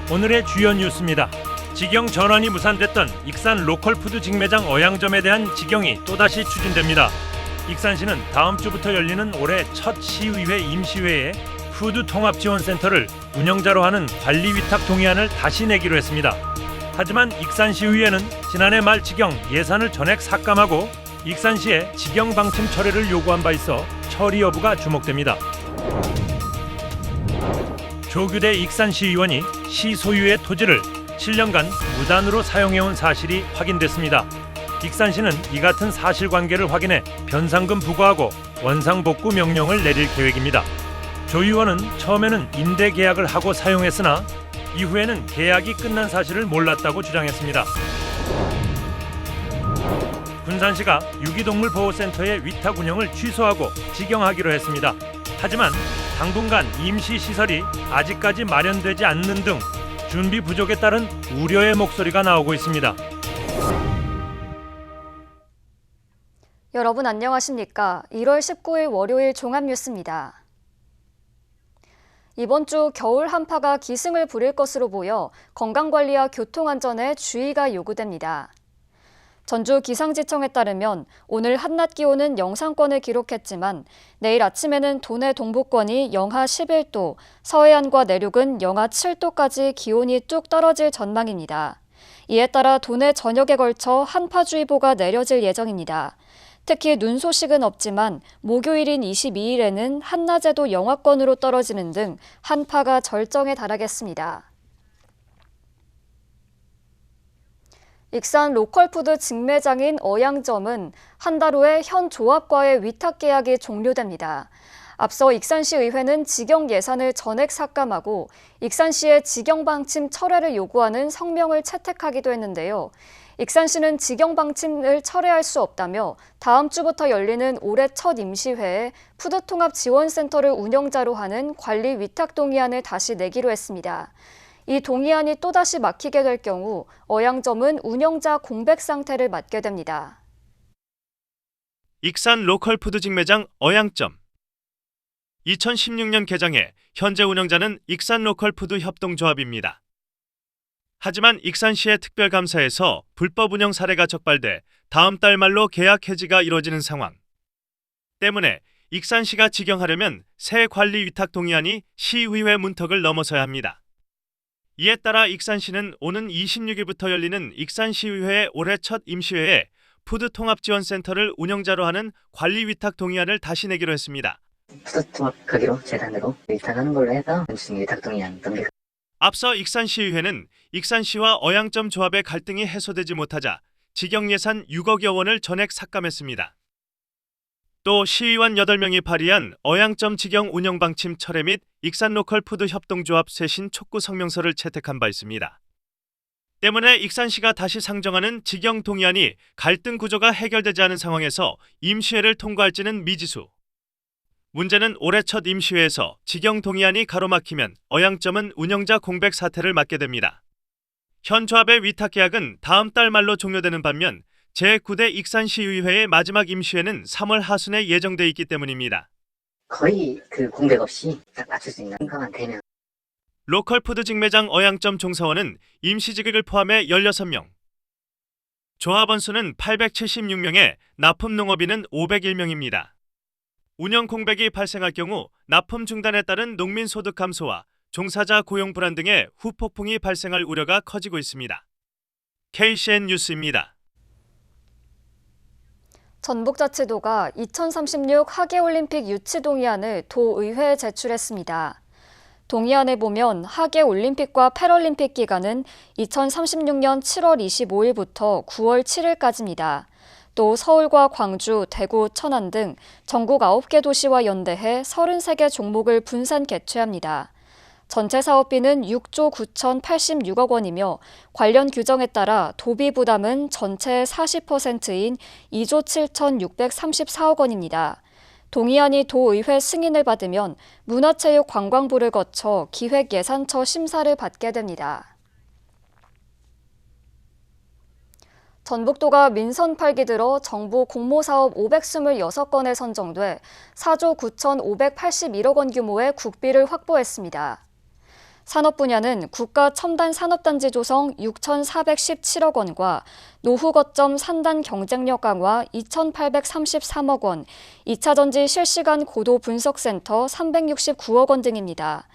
오늘의 주요 뉴스입니다. 직영 전환이 무산됐던 익산 로컬푸드 직매장 어양점에 대한 직영이 또다시 추진됩니다. 익산시는 다음 주부터 열리는 올해 첫 시의회 임시회에 푸드통합지원센터를 운영자로 하는 관리위탁 동의안을 다시 내기로 했습니다. 하지만 익산시의회는 지난해 말 직영 예산을 전액 삭감하고 익산시에 직영 방침 철회를 요구한 바 있어 처리 여부가 주목됩니다. 조규대 익산시의원이 시 소유의 토지를 7년간 무단으로 사용해온 사실이 확인됐습니다. 익산시는 이 같은 사실관계를 확인해 변상금 부과하고 원상복구 명령을 내릴 계획입니다. 조 의원은 처음에는 임대 계약을 하고 사용했으나 이후에는 계약이 끝난 사실을 몰랐다고 주장했습니다. 군산시가 유기동물보호센터의 위탁 운영을 취소하고 직영하기로 했습니다. 하지만 당분간 임시시설이 아직까지 마련되지 않는 등 준비 부족에 따른 우려의 목소리가 나오고 있습니다. 여러분 안녕하십니까? 1월 19일 월요일 종합뉴스입니다. 이번 주 겨울 한파가 기승을 부릴 것으로 보여 건강관리와 교통안전에 주의가 요구됩니다. 전주 기상지청에 따르면 오늘 한낮 기온은 영상권을 기록했지만 내일 아침에는 도내 동부권이 영하 11도, 서해안과 내륙은 영하 7도까지 기온이 뚝 떨어질 전망입니다. 이에 따라 도내 전역에 걸쳐 한파주의보가 내려질 예정입니다. 특히 눈 소식은 없지만 목요일인 22일에는 한낮에도 영하권으로 떨어지는 등 한파가 절정에 달하겠습니다. 익산 로컬푸드 직매장인 어양점은 한 달 후에 현 조합과의 위탁 계약이 종료됩니다. 앞서 익산시의회는 직영 예산을 전액 삭감하고 익산시의 직영 방침 철회를 요구하는 성명을 채택하기도 했는데요. 익산시는 직영 방침을 철회할 수 없다며 다음 주부터 열리는 올해 첫 임시회에 푸드통합지원센터를 운영자로 하는 관리 위탁 동의안을 다시 내기로 했습니다. 이 동의안이 또다시 막히게 될 경우 어양점은 운영자 공백 상태를 맞게 됩니다. 익산 로컬푸드 직매장 어양점 2016년 개장해 현재 운영자는 익산 로컬푸드 협동조합입니다. 하지만 익산시의 특별감사에서 불법 운영 사례가 적발돼 다음 달 말로 계약 해지가 이뤄지는 상황. 때문에 익산시가 직영하려면 새 관리 위탁 동의안이 시의회 문턱을 넘어서야 합니다. 이에 따라 익산시는 오는 26일부터 열리는 익산시의회의 올해 첫 임시회에 푸드통합지원센터를 운영자로 하는 관리 위탁 동의안을 다시 내기로 했습니다. 푸드통합 가기로 재단으로 위탁하는 걸로 해서 전체 위탁 동의안 넘겨. 앞서 익산시의회는 익산시와 어양점 조합의 갈등이 해소되지 못하자 직영 예산 6억여 원을 전액 삭감했습니다. 또 시의원 8명이 발의한 어양점 직영 운영 방침 철회 및 익산 로컬 푸드 협동조합 쇄신 촉구 성명서를 채택한 바 있습니다. 때문에 익산시가 다시 상정하는 직영 동의안이 갈등 구조가 해결되지 않은 상황에서 임시회를 통과할지는 미지수. 문제는 올해 첫 임시회에서 직영 동의안이 가로막히면 어양점은 운영자 공백 사태를 맞게 됩니다. 현 조합의 위탁 계약은 다음 달 말로 종료되는 반면 제9대 익산시의회의 마지막 임시회는 3월 하순에 예정돼 있기 때문입니다. 거의 그 공백 없이 딱 맞출 수 있는 상황만 되면. 로컬푸드 직매장 어양점 종사원은 임시직을 포함해 16명. 조합원 수는 876명에 납품 농업인은 501명입니다. 운영 공백이 발생할 경우 납품 중단에 따른 농민 소득 감소와 종사자 고용 불안 등의 후폭풍이 발생할 우려가 커지고 있습니다. KCN 뉴스입니다. 전북자치도가 2036 하계올림픽 유치 동의안을 도의회에 제출했습니다. 동의안에 보면 하계올림픽과 패럴림픽 기간은 2036년 7월 25일부터 9월 7일까지입니다. 또 서울과 광주, 대구, 천안 등 전국 9개 도시와 연대해 33개 종목을 분산 개최합니다. 전체 사업비는 6조 9,086억 원이며 관련 규정에 따라 도비 부담은 전체의 40%인 2조 7,634억 원입니다. 동의안이 도의회 승인을 받으면 문화체육관광부를 거쳐 기획예산처 심사를 받게 됩니다. 전북도가 민선 8기 들어 정부 공모사업 526건에 선정돼 4조 9,581억 원 규모의 국비를 확보했습니다. 산업 분야는 국가 첨단 산업단지 조성 6,417억 원과 노후 거점 산단 경쟁력 강화 2,833억 원, 2차 전지 실시간 고도 분석센터 369억 원 등입니다.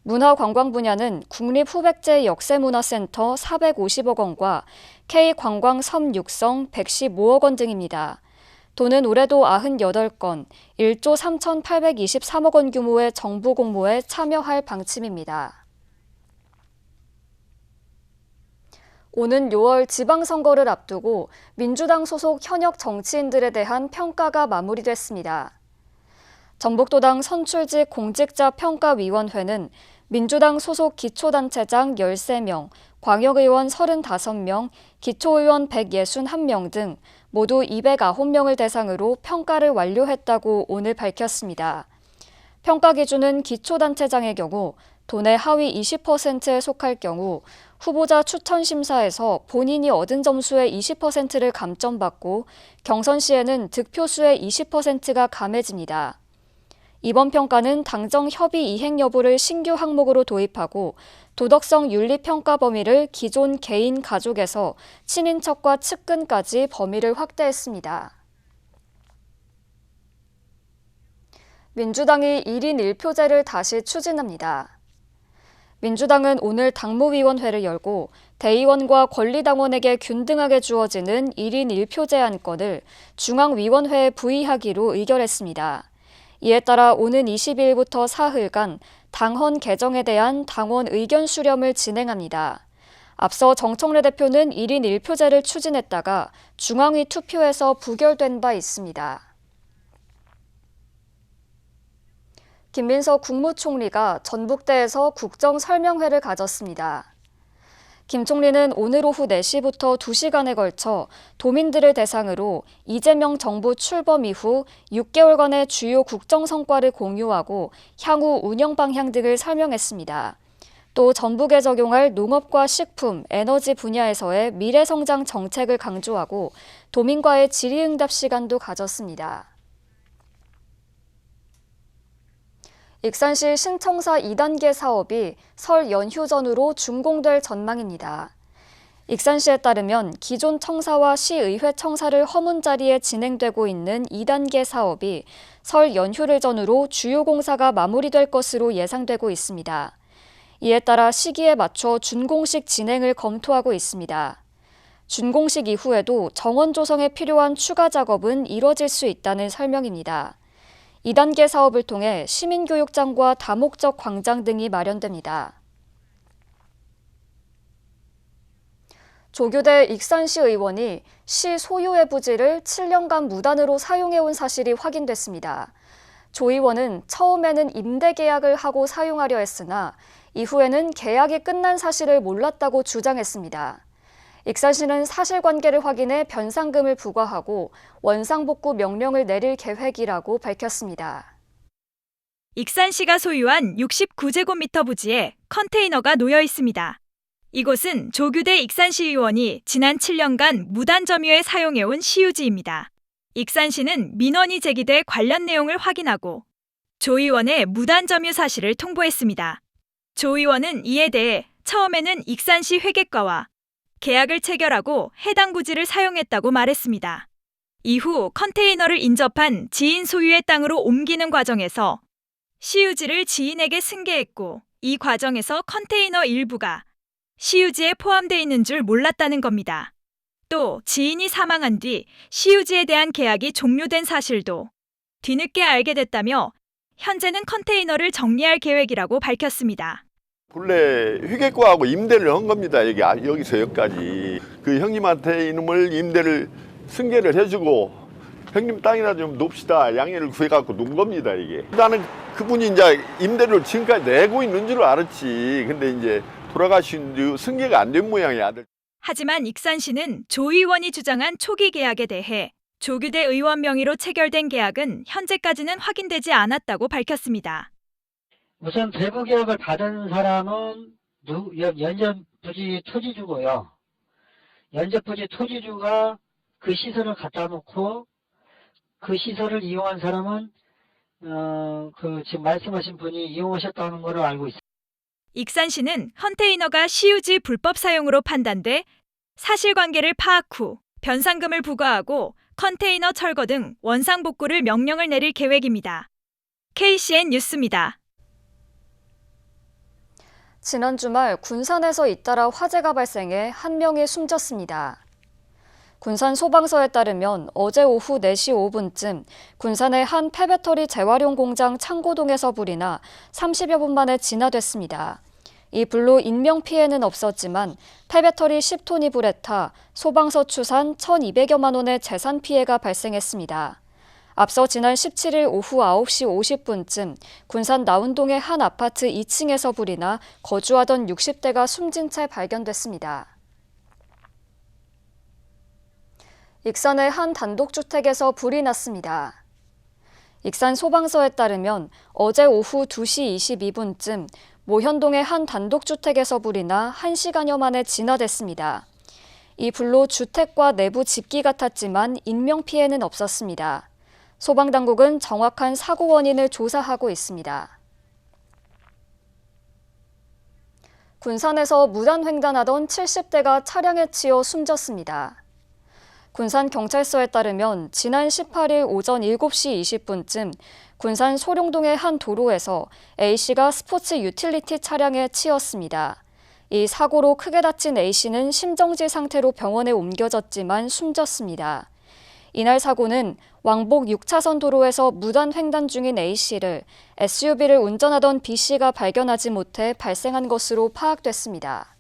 문화관광 분야는 국립후백제 역세문화센터 450억 원과 K관광 섬 육성 115억 원 등입니다. 도는 올해도 98건, 1조 3,823억 원 규모의 정부 공모에 참여할 방침입니다. 오는 6월 지방선거를 앞두고 민주당 소속 현역 정치인들에 대한 평가가 마무리됐습니다. 전북도당 선출직 공직자 평가위원회는 민주당 소속 기초단체장 13명, 광역의원 35명, 기초의원 161명 등 모두 209명을 대상으로 평가를 완료했다고 오늘 밝혔습니다. 평가 기준은 기초단체장의 경우 도내 하위 20%에 속할 경우 후보자 추천 심사에서 본인이 얻은 점수의 20%를 감점받고 경선 시에는 득표수의 20%가 감해집니다. 이번 평가는 당정 협의 이행 여부를 신규 항목으로 도입하고 도덕성 윤리 평가 범위를 기존 개인 가족에서 친인척과 측근까지 범위를 확대했습니다. 민주당이 1인 1표제를 다시 추진합니다. 민주당은 오늘 당무위원회를 열고 대의원과 권리당원에게 균등하게 주어지는 1인 1표제 안건을 중앙위원회에 부의하기로 의결했습니다. 이에 따라 오는 22일부터 사흘간 당헌 개정에 대한 당원 의견 수렴을 진행합니다. 앞서 정청래 대표는 1인 1표제를 추진했다가 중앙위 투표에서 부결된 바 있습니다. 김민석 국무총리가 전북대에서 국정설명회를 가졌습니다. 김 총리는 오늘 오후 4시부터 2시간에 걸쳐 도민들을 대상으로 이재명 정부 출범 이후 6개월간의 주요 국정 성과를 공유하고 향후 운영 방향 등을 설명했습니다. 또 전북에 적용할 농업과 식품, 에너지 분야에서의 미래 성장 정책을 강조하고 도민과의 질의응답 시간도 가졌습니다. 익산시 신청사 2단계 사업이 설 연휴 전후로 준공될 전망입니다. 익산시에 따르면 기존 청사와 시의회 청사를 허문 자리에 진행되고 있는 2단계 사업이 설 연휴를 전후로 주요 공사가 마무리될 것으로 예상되고 있습니다. 이에 따라 시기에 맞춰 준공식 진행을 검토하고 있습니다. 준공식 이후에도 정원 조성에 필요한 추가 작업은 이뤄질 수 있다는 설명입니다. 2단계 사업을 통해 시민교육장과 다목적 광장 등이 마련됩니다. 조규대 익산시 의원이 시 소유의 부지를 7년간 무단으로 사용해온 사실이 확인됐습니다. 조 의원은 처음에는 임대 계약을 하고 사용하려 했으나 이후에는 계약이 끝난 사실을 몰랐다고 주장했습니다. 익산시는 사실관계를 확인해 변상금을 부과하고 원상복구 명령을 내릴 계획이라고 밝혔습니다. 익산시가 소유한 69제곱미터 부지에 컨테이너가 놓여 있습니다. 이곳은 조규대 익산시 의원이 지난 7년간 무단 점유해 사용해온 시유지입니다. 익산시는 민원이 제기돼 관련 내용을 확인하고 조 의원의 무단 점유 사실을 통보했습니다. 조 의원은 이에 대해 처음에는 익산시 회계과와 계약을 체결하고 해당 부지를 사용했다고 말했습니다. 이후 컨테이너를 인접한 지인 소유의 땅으로 옮기는 과정에서 시유지를 지인에게 승계했고 이 과정에서 컨테이너 일부가 시유지에 포함되어 있는 줄 몰랐다는 겁니다. 또 지인이 사망한 뒤 시유지에 대한 계약이 종료된 사실도 뒤늦게 알게 됐다며 현재는 컨테이너를 정리할 계획이라고 밝혔습니다. 본래 회계과하고 임대를 한 겁니다. 여기서 여기까지. 그 형님한테 이놈을 임대를 승계를 해주고 형님 땅이나 좀 놉시다 양해를 구해갖고 놓은 겁니다. 이게. 나는 그분이 이제 임대를 지금까지 내고 있는 줄 알았지. 근데 이제 돌아가신 뒤 승계가 안 된 모양이야. 하지만 익산시는 조 의원이 주장한 초기 계약에 대해 조규대 의원 명의로 체결된 계약은 현재까지는 확인되지 않았다고 밝혔습니다. 우선 대부 계약을 받은 사람은 연접부지 토지주고요. 연접부지 토지주가 그 시설을 갖다 놓고 그 시설을 이용한 사람은 지금 말씀하신 분이 이용하셨다는 것을 알고 있습니다. 익산시는 컨테이너가 시유지 불법 사용으로 판단돼 사실관계를 파악 후 변상금을 부과하고 컨테이너 철거 등 원상복구를 명령을 내릴 계획입니다. KCN 뉴스입니다. 지난 주말 군산에서 잇따라 화재가 발생해 한 명이 숨졌습니다. 군산 소방서에 따르면 어제 오후 4시 5분쯤 군산의 한 폐배터리 재활용 공장 창고동에서 불이 나 30여 분 만에 진화됐습니다. 이 불로 인명피해는 없었지만 폐배터리 10톤이 불에 타 소방서 추산 1,200여만 원의 재산 피해가 발생했습니다. 앞서 지난 17일 오후 9시 50분쯤 군산 나운동의 한 아파트 2층에서 불이 나 거주하던 60대가 숨진 채 발견됐습니다. 익산의 한 단독주택에서 불이 났습니다. 익산 소방서에 따르면 어제 오후 2시 22분쯤 모현동의 한 단독주택에서 불이 나 1시간여 만에 진화됐습니다. 이 불로 주택과 내부 집기가 탔지만 인명피해는 없었습니다. 소방당국은 정확한 사고 원인을 조사하고 있습니다. 군산에서 무단횡단하던 70대가 차량에 치여 숨졌습니다. 군산경찰서에 따르면 지난 18일 오전 7시 20분쯤 군산 소룡동의 한 도로에서 A씨가 스포츠 유틸리티 차량에 치였습니다. 이 사고로 크게 다친 A씨는 심정지 상태로 병원에 옮겨졌지만 숨졌습니다. 이날 사고는 왕복 6차선 도로에서 무단 횡단 중인 A씨를 SUV를 운전하던 B씨가 발견하지 못해 발생한 것으로 파악됐습니다.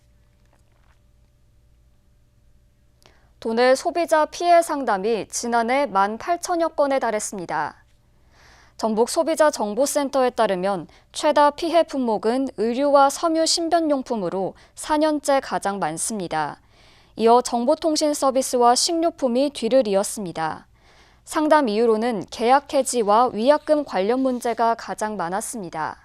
도내 소비자 피해 상담이 지난해 18,000여 건에 달했습니다. 전북소비자정보센터에 따르면 최다 피해 품목은 의류와 섬유 신변용품으로 4년째 가장 많습니다. 이어 정보통신 서비스와 식료품이 뒤를 이었습니다. 상담 이유로는 계약 해지와 위약금 관련 문제가 가장 많았습니다.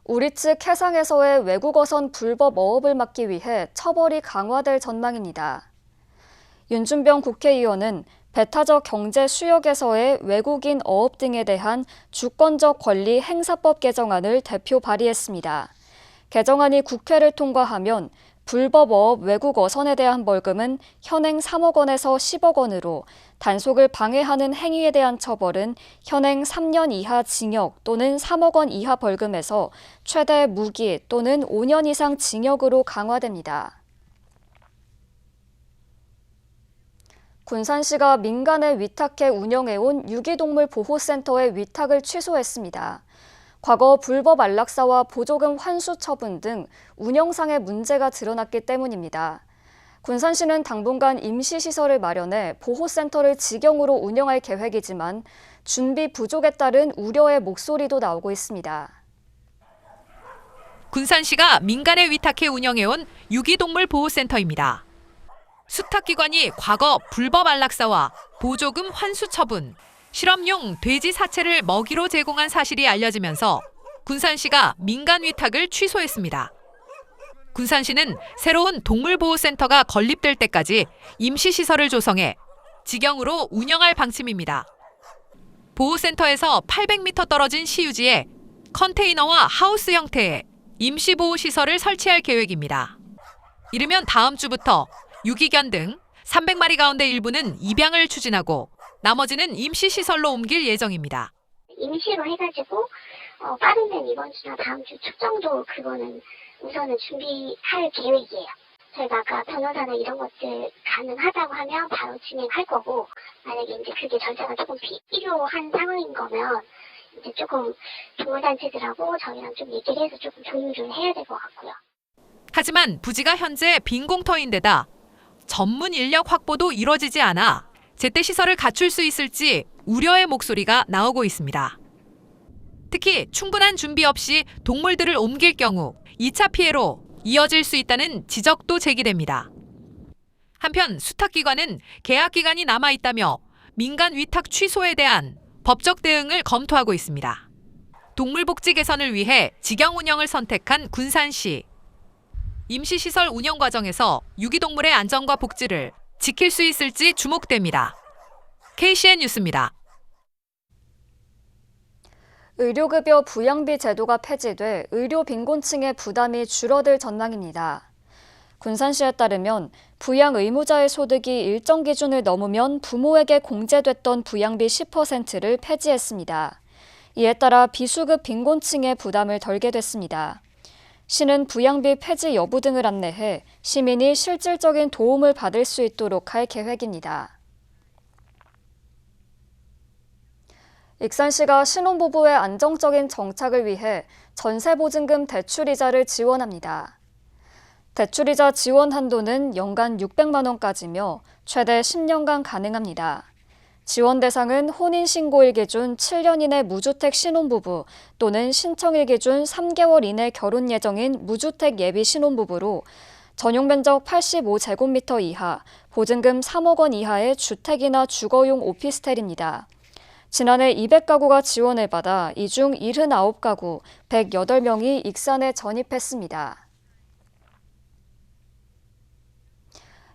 우리 측 해상에서의 외국어선 불법 어업을 막기 위해 처벌이 강화될 전망입니다. 윤준병 국회의원은 배타적 경제 수역에서의 외국인 어업 등에 대한 주권적 권리 행사법 개정안을 대표 발의했습니다. 개정안이 국회를 통과하면 불법 어업 외국 어선에 대한 벌금은 현행 3억 원에서 10억 원으로 단속을 방해하는 행위에 대한 처벌은 현행 3년 이하 징역 또는 3억 원 이하 벌금에서 최대 무기 또는 5년 이상 징역으로 강화됩니다. 군산시가 민간에 위탁해 운영해온 유기동물 보호센터의 위탁을 취소했습니다. 과거 불법 안락사와 보조금 환수 처분 등 운영상의 문제가 드러났기 때문입니다. 군산시는 당분간 임시시설을 마련해 보호센터를 직영으로 운영할 계획이지만 준비 부족에 따른 우려의 목소리도 나오고 있습니다. 군산시가 민간에 위탁해 운영해온 유기동물 보호센터입니다. 수탁기관이 과거 불법 안락사와 보조금 환수 처분, 실험용 돼지 사체를 먹이로 제공한 사실이 알려지면서 군산시가 민간 위탁을 취소했습니다. 군산시는 새로운 동물보호센터가 건립될 때까지 임시시설을 조성해 직영으로 운영할 방침입니다. 보호센터에서 800m 떨어진 시유지에 컨테이너와 하우스 형태의 임시보호시설을 설치할 계획입니다. 이르면 다음 주부터 유기견 등 300마리 가운데 일부는 입양을 추진하고 나머지는 임시시설로 옮길 예정입니다. 임시로 해가지고 빠르면 이번 주나 다음 주 초 정도 그거는 우선은 준비할 계획이에요. 저희가 아까 변호사나 이런 것들 가능하다고 하면 바로 진행할 거고 만약에 이제 그게 절차가 조금 필요한 상황인 거면 이제 조금 동물단체들하고 저희랑 좀 얘기를 해서 조금 조율을 해야 될 것 같고요. 하지만 부지가 현재 빈 공터인데다 전문 인력 확보도 이뤄지지 않아 제때 시설을 갖출 수 있을지 우려의 목소리가 나오고 있습니다. 특히 충분한 준비 없이 동물들을 옮길 경우 2차 피해로 이어질 수 있다는 지적도 제기됩니다. 한편 수탁기관은 계약 기간이 남아있다며 민간 위탁 취소에 대한 법적 대응을 검토하고 있습니다. 동물복지 개선을 위해 직영 운영을 선택한 군산시. 임시시설 운영 과정에서 유기동물의 안전과 복지를 지킬 수 있을지 주목됩니다. KCN 뉴스입니다. 의료급여 부양비 제도가 폐지돼 의료 빈곤층의 부담이 줄어들 전망입니다. 군산시에 따르면 부양 의무자의 소득이 일정 기준을 넘으면 부모에게 공제됐던 부양비 10%를 폐지했습니다. 이에 따라 비수급 빈곤층의 부담을 덜게 됐습니다. 시는 부양비 폐지 여부 등을 안내해 시민이 실질적인 도움을 받을 수 있도록 할 계획입니다. 익산시가 신혼부부의 안정적인 정착을 위해 전세보증금 대출이자를 지원합니다. 대출이자 지원 한도는 연간 600만 원까지며 최대 10년간 가능합니다. 지원 대상은 혼인신고일 기준 7년 이내 무주택 신혼부부 또는 신청일 기준 3개월 이내 결혼 예정인 무주택 예비 신혼부부로 전용 면적 85제곱미터 이하, 보증금 3억 원 이하의 주택이나 주거용 오피스텔입니다. 지난해 200가구가 지원을 받아 이 중 79가구, 108명이 익산에 전입했습니다.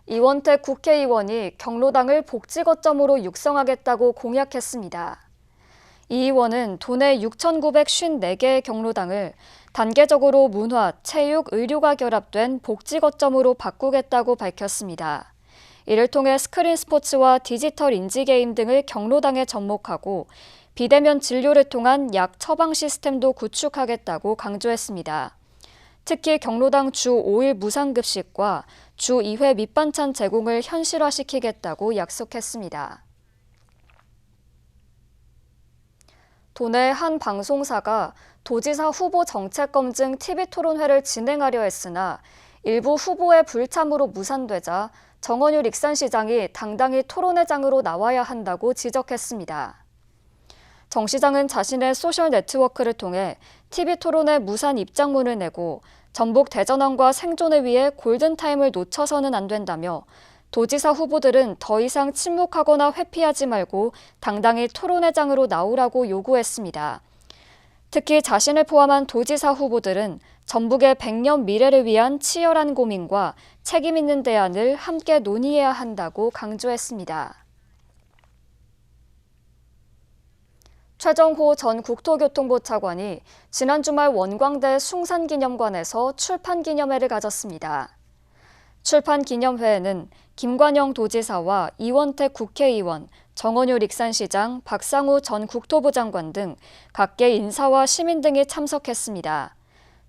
이원택 국회의원이 경로당을 복지거점으로 육성하겠다고 공약했습니다. 이 의원은 도내 6,954개의 경로당을 단계적으로 문화, 체육, 의료가 결합된 복지거점으로 바꾸겠다고 밝혔습니다. 이를 통해 스크린 스포츠와 디지털 인지게임 등을 경로당에 접목하고 비대면 진료를 통한 약 처방 시스템도 구축하겠다고 강조했습니다. 특히 경로당 주 5일 무상급식과 주 2회 밑반찬 제공을 현실화시키겠다고 약속했습니다. 도내 한 방송사가 도지사 후보 정책검증 TV토론회를 진행하려 했으나 일부 후보의 불참으로 무산되자 정원율 익산시장이 당당히 토론회장으로 나와야 한다고 지적했습니다. 정 시장은 자신의 소셜 네트워크를 통해 TV토론회 무산 입장문을 내고 전북 대전항과 생존을 위해 골든타임을 놓쳐서는 안 된다며 도지사 후보들은 더 이상 침묵하거나 회피하지 말고 당당히 토론회장으로 나오라고 요구했습니다. 특히 자신을 포함한 도지사 후보들은 전북의 100년 미래를 위한 치열한 고민과 책임 있는 대안을 함께 논의해야 한다고 강조했습니다. 최정호 전 국토교통부 차관이 지난 주말 원광대 숭산기념관에서 출판기념회를 가졌습니다. 출판기념회에는 김관영 도지사와 이원택 국회의원, 정원율 익산시장, 박상우 전 국토부 장관 등 각계 인사와 시민 등이 참석했습니다.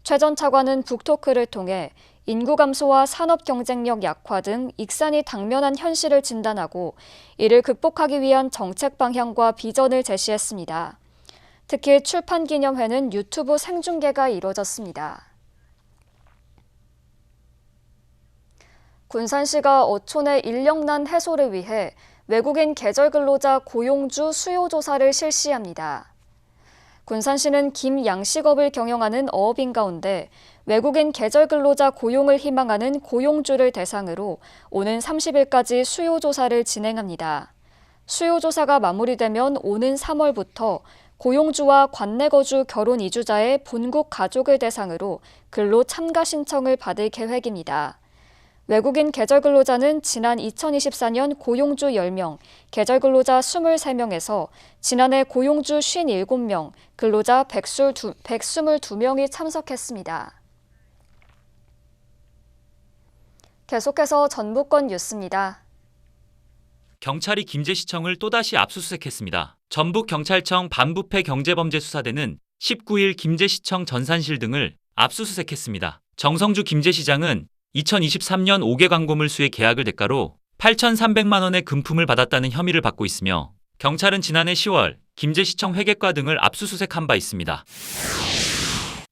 최 전 차관은 북토크를 통해 인구 감소와 산업 경쟁력 약화 등 익산이 당면한 현실을 진단하고 이를 극복하기 위한 정책 방향과 비전을 제시했습니다. 특히 출판기념회는 유튜브 생중계가 이뤄졌습니다. 군산시가 어촌의 인력난 해소를 위해 외국인 계절 근로자 고용주 수요 조사를 실시합니다. 군산시는 김 양식업을 경영하는 어업인 가운데 외국인 계절 근로자 고용을 희망하는 고용주를 대상으로 오는 30일까지 수요 조사를 진행합니다. 수요 조사가 마무리되면 오는 3월부터 고용주와 관내거주 결혼 이주자의 본국 가족을 대상으로 근로 참가 신청을 받을 계획입니다. 외국인 계절 근로자는 지난 2024년 고용주 10명, 계절 근로자 23명에서 지난해 고용주 57명, 근로자 122명이 참석했습니다. 계속해서 전북권 뉴스입니다. 경찰이 김제시청을 또다시 압수수색했습니다. 전북경찰청 반부패 경제범죄수사대는 19일 김제시청 전산실 등을 압수수색했습니다. 정성주 김제시장은 2023년 5개 광고물 수의 계약을 대가로 8,300만 원의 금품을 받았다는 혐의를 받고 있으며 경찰은 지난해 10월 김제시청 회계과 등을 압수수색한 바 있습니다.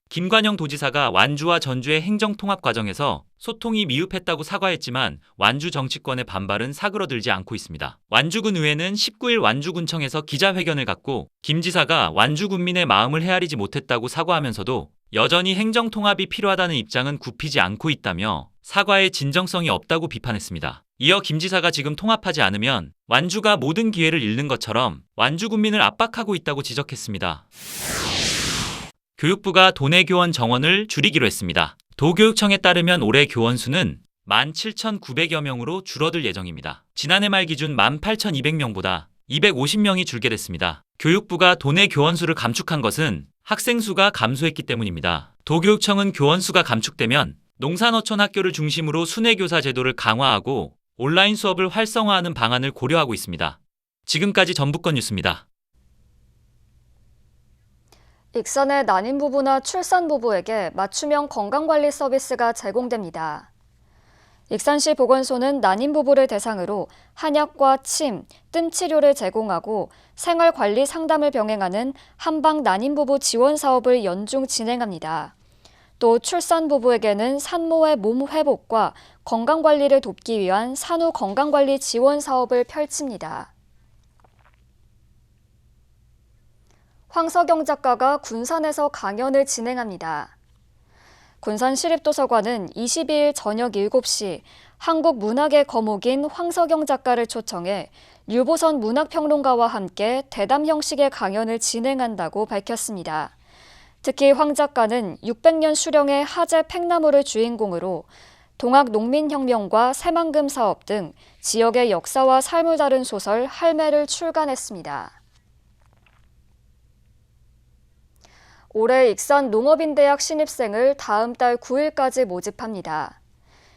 김관영 도지사가 완주와 전주의 행정통합 과정에서 소통이 미흡했다고 사과했지만 완주 정치권의 반발은 사그러들지 않고 있습니다. 완주군 의회는 19일 완주군청에서 기자회견을 갖고 김 지사가 완주군민의 마음을 헤아리지 못했다고 사과하면서도 여전히 행정통합이 필요하다는 입장은 굽히지 않고 있다며 사과에 진정성이 없다고 비판했습니다. 이어 김 지사가 지금 통합하지 않으면 완주가 모든 기회를 잃는 것처럼 완주군민을 압박하고 있다고 지적했습니다. 교육부가 도내 교원 정원을 줄이기로 했습니다. 도교육청에 따르면 올해 교원 수는 17,900여 명으로 줄어들 예정입니다. 지난해 말 기준 18,200명보다 250명이 줄게 됐습니다. 교육부가 도내 교원 수를 감축한 것은 학생 수가 감소했기 때문입니다. 도교육청은 교원 수가 감축되면 농산어촌 학교를 중심으로 순회교사 제도를 강화하고 온라인 수업을 활성화하는 방안을 고려하고 있습니다. 지금까지 전북권 뉴스입니다. 익산의 난임 부부나 출산 부부에게 맞춤형 건강관리 서비스가 제공됩니다. 익산시 보건소는 난임 부부를 대상으로 한약과 침, 뜸 치료를 제공하고 생활관리 상담을 병행하는 한방 난임 부부 지원 사업을 연중 진행합니다. 또 출산 부부에게는 산모의 몸 회복과 건강관리를 돕기 위한 산후 건강관리 지원 사업을 펼칩니다. 황석영 작가가 군산에서 강연을 진행합니다. 군산시립도서관은 22일 저녁 7시 한국 문학의 거목인 황석영 작가를 초청해 류보선 문학평론가와 함께 대담 형식의 강연을 진행한다고 밝혔습니다. 특히 황 작가는 600년 수령의 하재 팽나무를 주인공으로 동학농민혁명과 새만금 사업 등 지역의 역사와 삶을 다룬 소설 할매를 출간했습니다. 올해 익산 농업인대학 신입생을 다음 달 9일까지 모집합니다.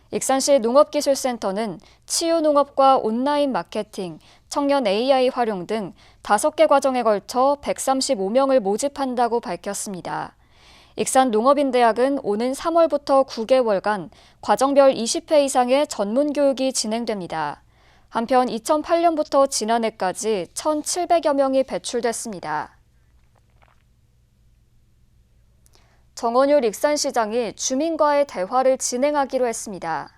익산시 농업기술센터는 치유농업과 온라인 마케팅, 청년 AI 활용 등 5개 과정에 걸쳐 135명을 모집한다고 밝혔습니다. 익산 농업인대학은 오는 3월부터 9개월간 과정별 20회 이상의 전문 교육이 진행됩니다. 한편 2008년부터 지난해까지 1,700여 명이 배출됐습니다. 정원율 익산시장이 주민과의 대화를 진행하기로 했습니다.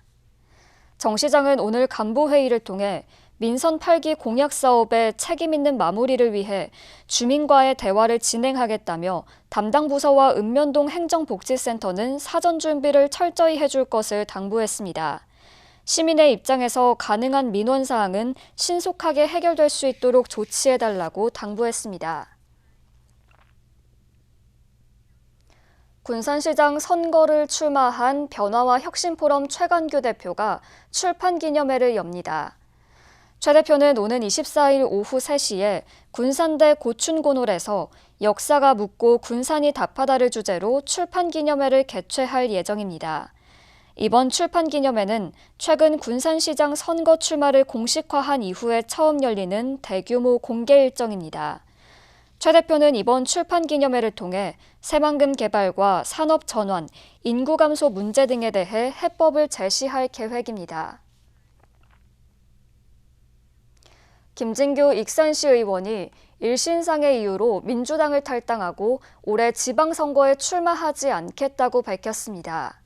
정 시장은 오늘 간부회의를 통해 민선 8기 공약 사업의 책임 있는 마무리를 위해 주민과의 대화를 진행하겠다며 담당 부서와 읍면동 행정복지센터는 사전 준비를 철저히 해줄 것을 당부했습니다. 시민의 입장에서 가능한 민원 사항은 신속하게 해결될 수 있도록 조치해달라고 당부했습니다. 군산시장 선거를 출마한 변화와 혁신포럼 최관규 대표가 출판기념회를 엽니다. 최 대표는 오는 24일 오후 3시에 군산대 고춘곤홀에서 역사가 묻고 군산이 답하다를 주제로 출판기념회를 개최할 예정입니다. 이번 출판기념회는 최근 군산시장 선거 출마를 공식화한 이후에 처음 열리는 대규모 공개 일정입니다. 최 대표는 이번 출판기념회를 통해 새만금 개발과 산업 전환, 인구 감소 문제 등에 대해 해법을 제시할 계획입니다. 김진규 익산시 의원이 일신상의 이유로 민주당을 탈당하고 올해 지방선거에 출마하지 않겠다고 밝혔습니다.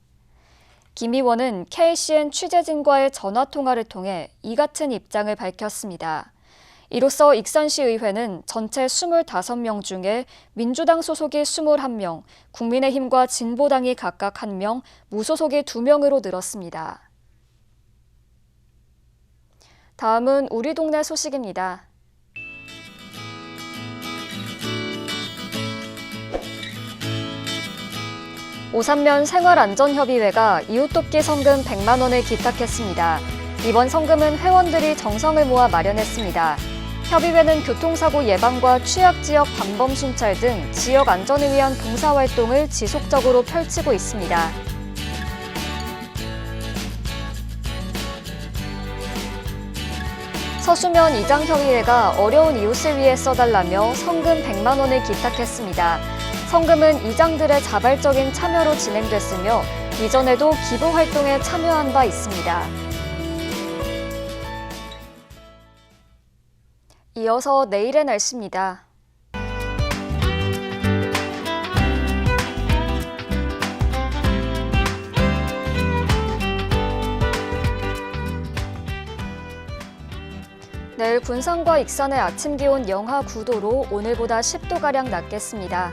김 의원은 KCN 취재진과의 전화통화를 통해 이 같은 입장을 밝혔습니다. 이로써 익산시의회는 전체 25명 중에 민주당 소속이 21명, 국민의힘과 진보당이 각각 1명, 무소속이 2명으로 늘었습니다. 다음은 우리 동네 소식입니다. 오산면 생활안전협의회가 이웃돕기 성금 100만 원을 기탁했습니다. 이번 성금은 회원들이 정성을 모아 마련했습니다. 협의회는 교통사고 예방과 취약지역 방범 순찰 등 지역 안전을 위한 봉사활동을 지속적으로 펼치고 있습니다. 서수면 이장협의회가 어려운 이웃을 위해 써달라며 성금 100만 원을 기탁했습니다. 성금은 이장들의 자발적인 참여로 진행됐으며 이전에도 기부 활동에 참여한 바 있습니다. 이어서 내일의 날씨입니다. 내일 군산과 익산의 아침 기온 영하 9도로 오늘보다 10도가량 낮겠습니다.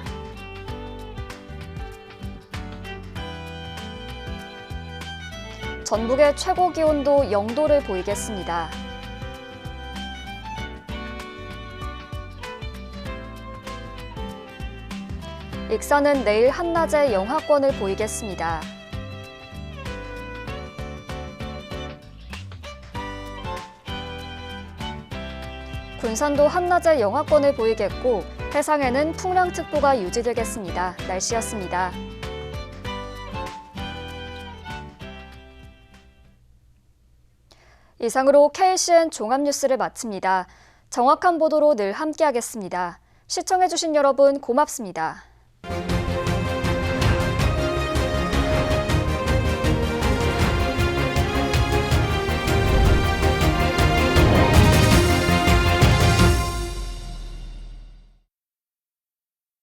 전북의 최고 기온도 0도를 보이겠습니다. 익산은 내일 한낮에 영하권을 보이겠습니다. 군산도 한낮에 영하권을 보이겠고 해상에는 풍랑특보가 유지되겠습니다. 날씨였습니다. 이상으로 KCN 종합뉴스를 마칩니다. 정확한 보도로 늘 함께하겠습니다. 시청해주신 여러분 고맙습니다.